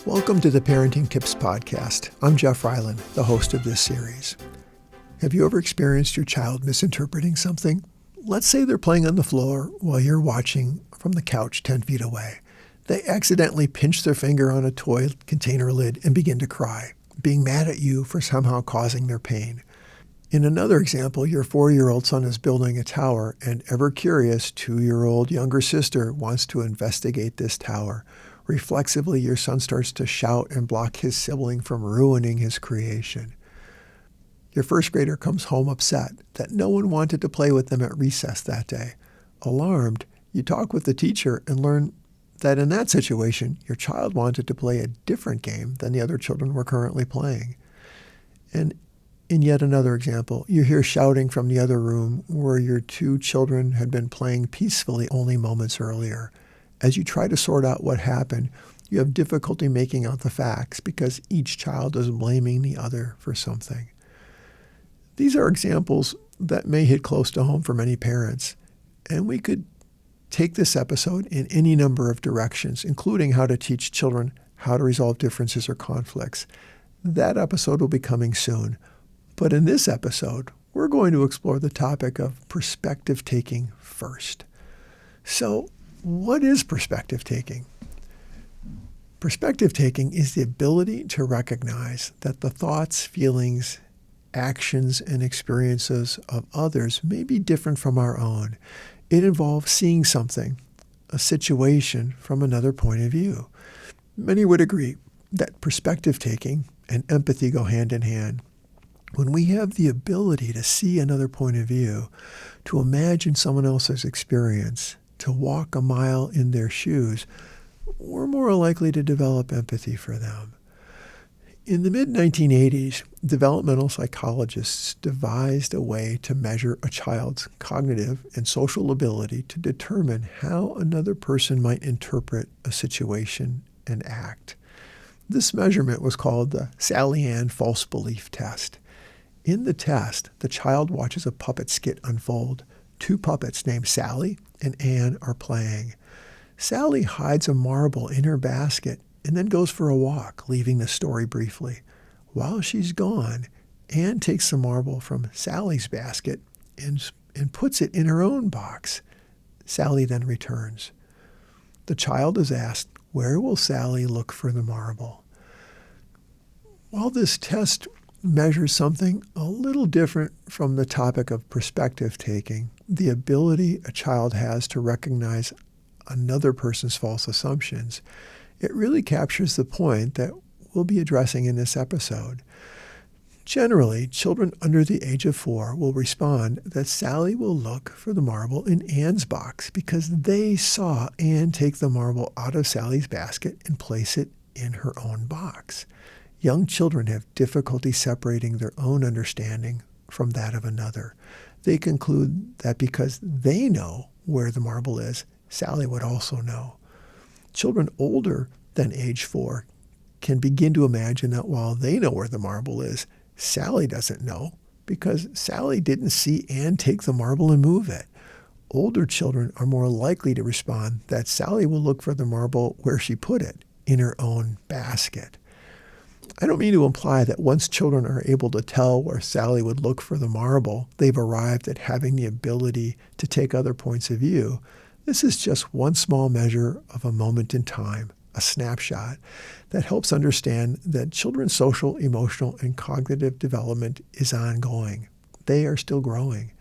Welcome to the Parenting Tips Podcast. I'm Jeff Reiland, the host of this series. Have you ever experienced your child misinterpreting something? Let's say they're playing on the floor while you're watching from the couch 10 feet away. They accidentally pinch their finger on a toy container lid and begin to cry, being mad at you for somehow causing their pain. In another example, your 4-year-old son is building a tower, and ever-curious 2-year-old younger sister wants to investigate this tower. Reflexively, your son starts to shout and block his sibling from ruining his creation. Your first grader comes home upset that no one wanted to play with them at recess that day. Alarmed, you talk with the teacher and learn that in that situation, your child wanted to play a different game than the other children were currently playing. And in yet another example, you hear shouting from the other room where your 2 children had been playing peacefully only moments earlier. As you try to sort out what happened, you have difficulty making out the facts because each child is blaming the other for something. These are examples that may hit close to home for many parents, and we could take this episode in any number of directions, including how to teach children how to resolve differences or conflicts. That episode will be coming soon. But in this episode, we're going to explore the topic of perspective taking first. So, what is perspective taking? Perspective taking is the ability to recognize that the thoughts, feelings, actions, and experiences of others may be different from our own. It involves seeing something, a situation, from another point of view. Many would agree that perspective taking and empathy go hand in hand. When we have the ability to see another point of view, to imagine someone else's experience, to walk a mile in their shoes, we're more likely to develop empathy for them. In the mid-1980s, developmental psychologists devised a way to measure a child's cognitive and social ability to determine how another person might interpret a situation and act. This measurement was called the Sally-Ann false belief test. In the test, the child watches a puppet skit unfold. 2 puppets named Sally and Ann are playing. Sally hides a marble in her basket and then goes for a walk, leaving the story briefly. While she's gone, Ann takes the marble from Sally's basket and puts it in her own box. Sally then returns. The child is asked, where will Sally look for the marble? While this test measures something a little different from the topic of perspective taking, the ability a child has to recognize another person's false assumptions, it really captures the point that we'll be addressing in this episode. Generally, children under the age of 4 will respond that Sally will look for the marble in Ann's box because they saw Ann take the marble out of Sally's basket and place it in her own box. Young children have difficulty separating their own understanding from that of another. They conclude that because they know where the marble is, Sally would also know. Children older than age 4 can begin to imagine that while they know where the marble is, Sally doesn't know because Sally didn't see Ann take the marble and move it. Older children are more likely to respond that Sally will look for the marble where she put it, in her own basket. I don't mean to imply that once children are able to tell where Sally would look for the marble, they've arrived at having the ability to take other points of view. This is just one small measure of a moment in time, a snapshot, that helps understand that children's social, emotional, and cognitive development is ongoing. They are still growing.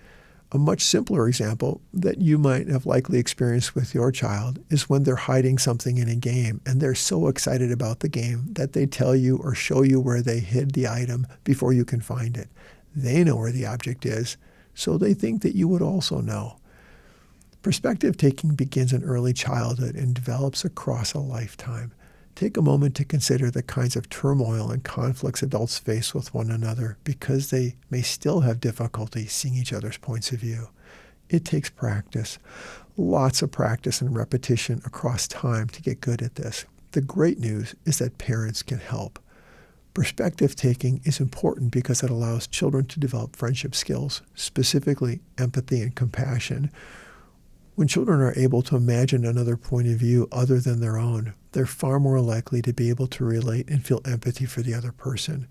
A much simpler example that you might have likely experienced with your child is when they're hiding something in a game and they're so excited about the game that they tell you or show you where they hid the item before you can find it. They know where the object is, so they think that you would also know. Perspective taking begins in early childhood and develops across a lifetime. Take a moment to consider the kinds of turmoil and conflicts adults face with one another because they may still have difficulty seeing each other's points of view. It takes practice, lots of practice and repetition across time to get good at this. The great news is that parents can help. Perspective taking is important because it allows children to develop friendship skills, specifically empathy and compassion, When children are able to imagine another point of view other than their own, they're far more likely to be able to relate and feel empathy for the other person.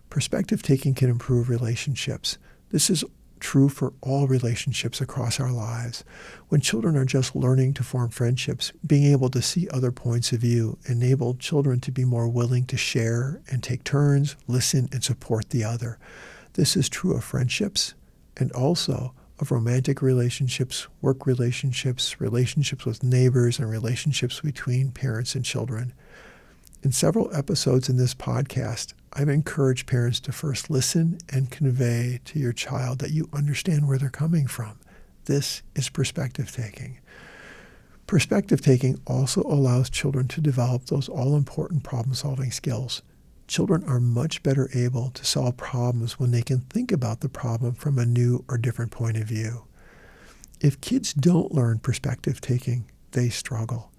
Perspective taking can improve relationships. This is true for all relationships across our lives. When children are just learning to form friendships, being able to see other points of view enables children to be more willing to share and take turns, listen, and support the other. This is true of friendships and also of romantic relationships, work relationships, relationships with neighbors, and relationships between parents and children. In several episodes in this podcast, I've encouraged parents to first listen and convey to your child that you understand where they're coming from. This is perspective taking. Perspective taking also allows children to develop those all-important problem-solving skills. Children are much better able to solve problems when they can think about the problem from a new or different point of view. If kids don't learn perspective taking, they struggle.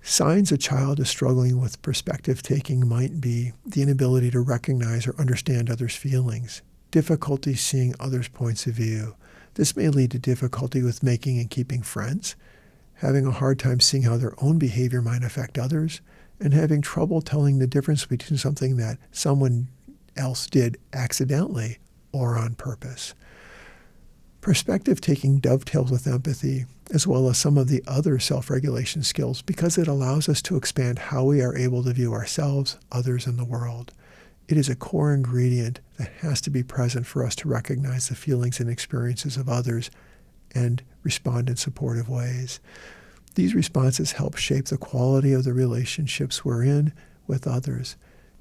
Signs a child is struggling with perspective taking might be the inability to recognize or understand others' feelings, difficulty seeing others' points of view. This may lead to difficulty with making and keeping friends, having a hard time seeing how their own behavior might affect others, and having trouble telling the difference between something that someone else did accidentally or on purpose. Perspective taking dovetails with empathy, as well as some of the other self-regulation skills, because it allows us to expand how we are able to view ourselves, others, and the world. It is a core ingredient that has to be present for us to recognize the feelings and experiences of others and respond in supportive ways. These responses help shape the quality of the relationships we're in with others.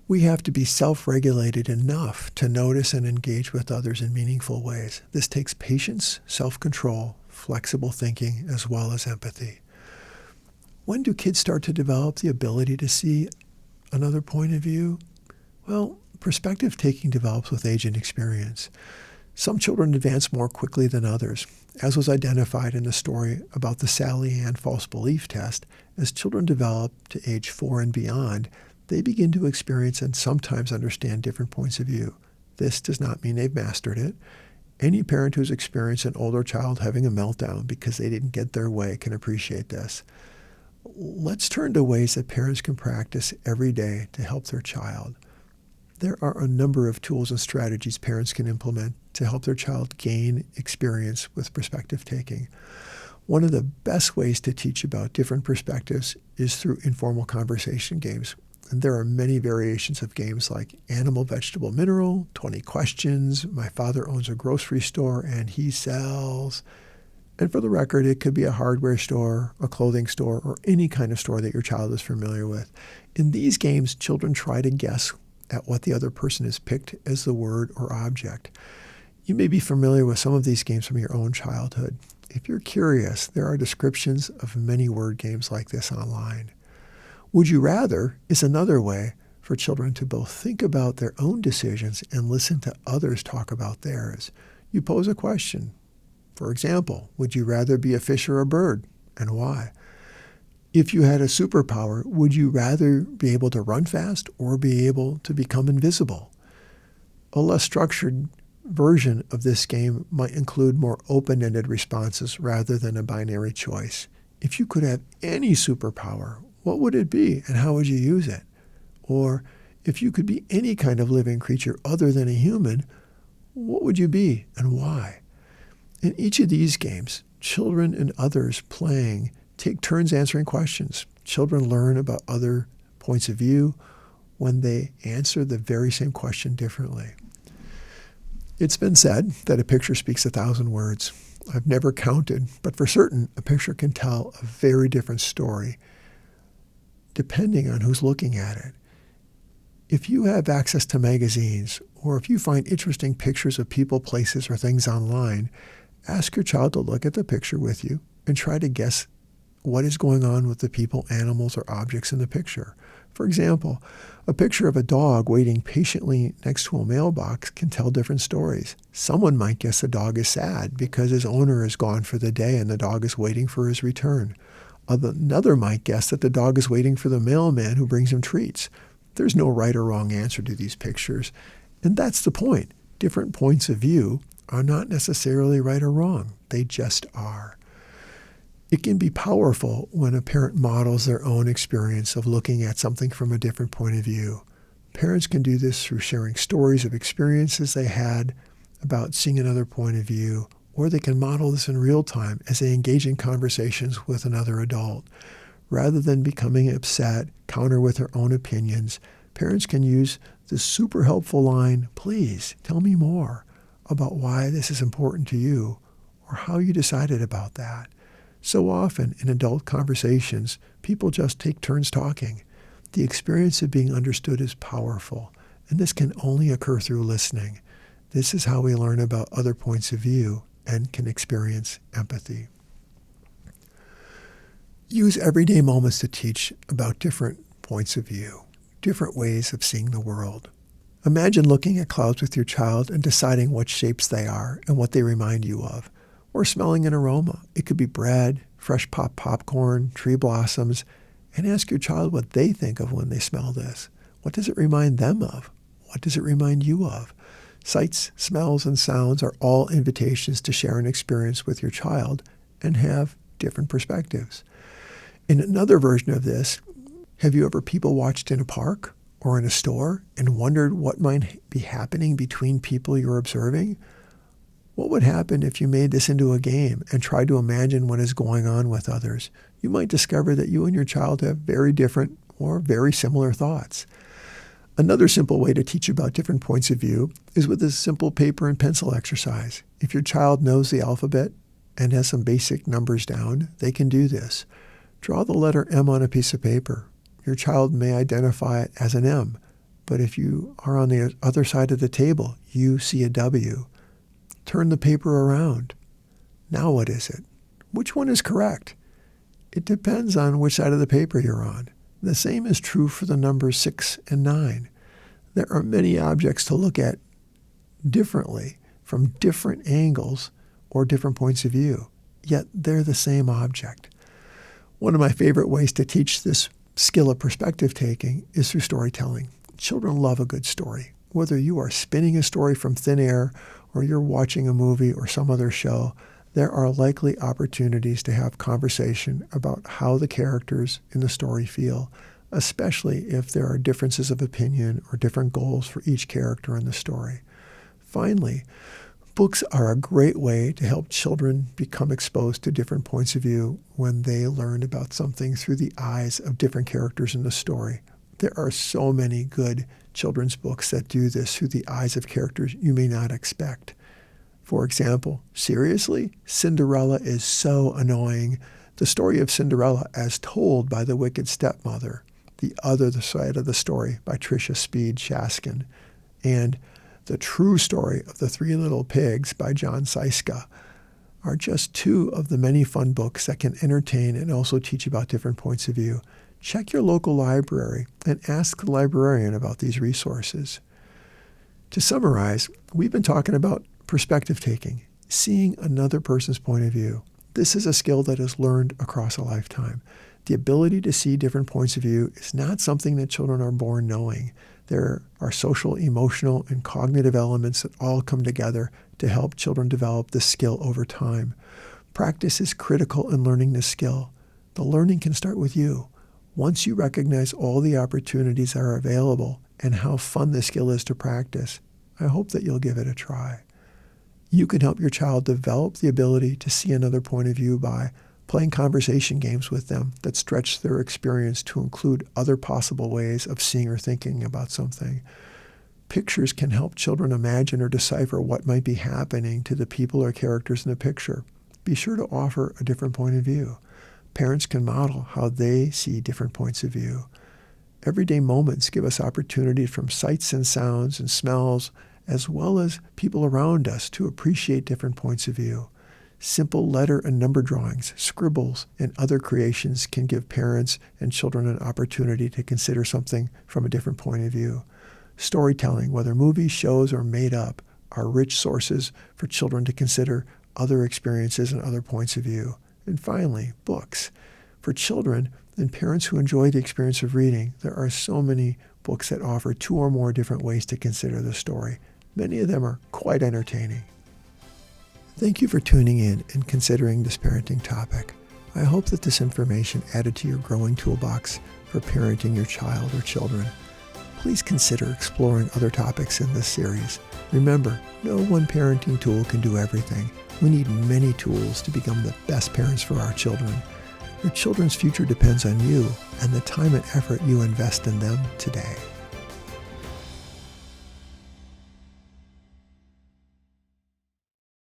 We have to be self-regulated enough to notice and engage with others in meaningful ways. This takes patience, self-control, flexible thinking, as well as empathy. When do kids start to develop the ability to see another point of view? Well, perspective taking develops with age and experience. Some children advance more quickly than others. As was identified in the story about the Sally Ann false belief test, as children develop to age 4 and beyond, they begin to experience and sometimes understand different points of view. This does not mean they've mastered it. Any parent who's experienced an older child having a meltdown because they didn't get their way can appreciate this. Let's turn to ways that parents can practice every day to help their child. There are a number of tools and strategies parents can implement to help their child gain experience with perspective taking. One of the best ways to teach about different perspectives is through informal conversation games. And there are many variations of games like Animal, Vegetable, Mineral, 20 Questions, My Father Owns a Grocery Store and He Sells. And for the record, it could be a hardware store, a clothing store, or any kind of store that your child is familiar with. In these games, children try to guess at what the other person has picked as the word or object. You may be familiar with some of these games from your own childhood. If you're curious, there are descriptions of many word games like this online. Would you rather is another way for children to both think about their own decisions and listen to others talk about theirs. You pose a question. For example, would you rather be a fish or a bird, and why? If you had a superpower, would you rather be able to run fast or be able to become invisible? A less structured version of this game might include more open-ended responses rather than a binary choice. If you could have any superpower, what would it be and how would you use it? Or if you could be any kind of living creature other than a human, what would you be and why? In each of these games, children and others playing take turns answering questions. Children learn about other points of view when they answer the very same question differently. It's been said that a picture speaks 1,000 words. I've never counted, but for certain, a picture can tell a very different story depending on who's looking at it. If you have access to magazines, or if you find interesting pictures of people, places, or things online, ask your child to look at the picture with you and try to guess what is going on with the people, animals, or objects in the picture. For example, a picture of a dog waiting patiently next to a mailbox can tell different stories. Someone might guess the dog is sad because his owner is gone for the day and the dog is waiting for his return. Another might guess that the dog is waiting for the mailman who brings him treats. There's no right or wrong answer to these pictures. And that's the point. Different points of view are not necessarily right or wrong. They just are. It can be powerful when a parent models their own experience of looking at something from a different point of view. Parents can do this through sharing stories of experiences they had about seeing another point of view, or they can model this in real time as they engage in conversations with another adult. Rather than becoming upset, counter with their own opinions, parents can use the super helpful line, "Please tell me more about why this is important to you or how you decided about that." So often in adult conversations, people just take turns talking. The experience of being understood is powerful, and this can only occur through listening. This is how we learn about other points of view and can experience empathy. Use everyday moments to teach about different points of view, different ways of seeing the world. Imagine looking at clouds with your child and deciding what shapes they are and what they remind you of. Or smelling an aroma. It could be bread, fresh popped popcorn, tree blossoms, and ask your child what they think of when they smell this. What does it remind them of? What does it remind you of? Sights, smells, and sounds are all invitations to share an experience with your child and have different perspectives. In another version of this, have you ever people watched in a park or in a store and wondered what might be happening between people you're observing? What would happen if you made this into a game and tried to imagine what is going on with others? You might discover that you and your child have very different or very similar thoughts. Another simple way to teach about different points of view is with a simple paper and pencil exercise. If your child knows the alphabet and has some basic numbers down, they can do this. Draw the letter M on a piece of paper. Your child may identify it as an M, but if you are on the other side of the table, you see a W. Turn the paper around. Now what is it? Which one is correct? It depends on which side of the paper you're on. The same is true for the numbers 6 and 9. There are many objects to look at differently from different angles or different points of view, yet they're the same object. One of my favorite ways to teach this skill of perspective taking is through storytelling. Children love a good story. Whether you are spinning a story from thin air or you're watching a movie or some other show, there are likely opportunities to have conversation about how the characters in the story feel, especially if there are differences of opinion or different goals for each character in the story. Finally, books are a great way to help children become exposed to different points of view when they learn about something through the eyes of different characters in the story. There are so many good children's books that do this through the eyes of characters you may not expect. For example, seriously, Cinderella is so annoying. The story of Cinderella as told by the wicked stepmother, The Other Side of the Story by Tricia Speed Shaskin, and The True Story of the Three Little Pigs by John Saiska are just two of the many fun books that can entertain and also teach about different points of view. Check your local library and ask the librarian about these resources. To summarize, we've been talking about perspective taking, seeing another person's point of view. This is a skill that is learned across a lifetime. The ability to see different points of view is not something that children are born knowing. There are social, emotional, and cognitive elements that all come together to help children develop this skill over time. Practice is critical in learning this skill. The learning can start with you. Once you recognize all the opportunities that are available and how fun the skill is to practice, I hope that you'll give it a try. You can help your child develop the ability to see another point of view by playing conversation games with them that stretch their experience to include other possible ways of seeing or thinking about something. Pictures can help children imagine or decipher what might be happening to the people or characters in the picture. Be sure to offer a different point of view. Parents can model how they see different points of view. Everyday moments give us opportunities from sights and sounds and smells, as well as people around us, to appreciate different points of view. Simple letter and number drawings, scribbles, and other creations can give parents and children an opportunity to consider something from a different point of view. Storytelling, whether movies, shows, or made up, are rich sources for children to consider other experiences and other points of view. And finally, books. For children and parents who enjoy the experience of reading, there are so many books that offer two or more different ways to consider the story. Many of them are quite entertaining. Thank you for tuning in and considering this parenting topic. I hope that this information added to your growing toolbox for parenting your child or children. Please consider exploring other topics in this series. Remember, no one parenting tool can do everything. We need many tools to become the best parents for our children. Your children's future depends on you and the time and effort you invest in them today.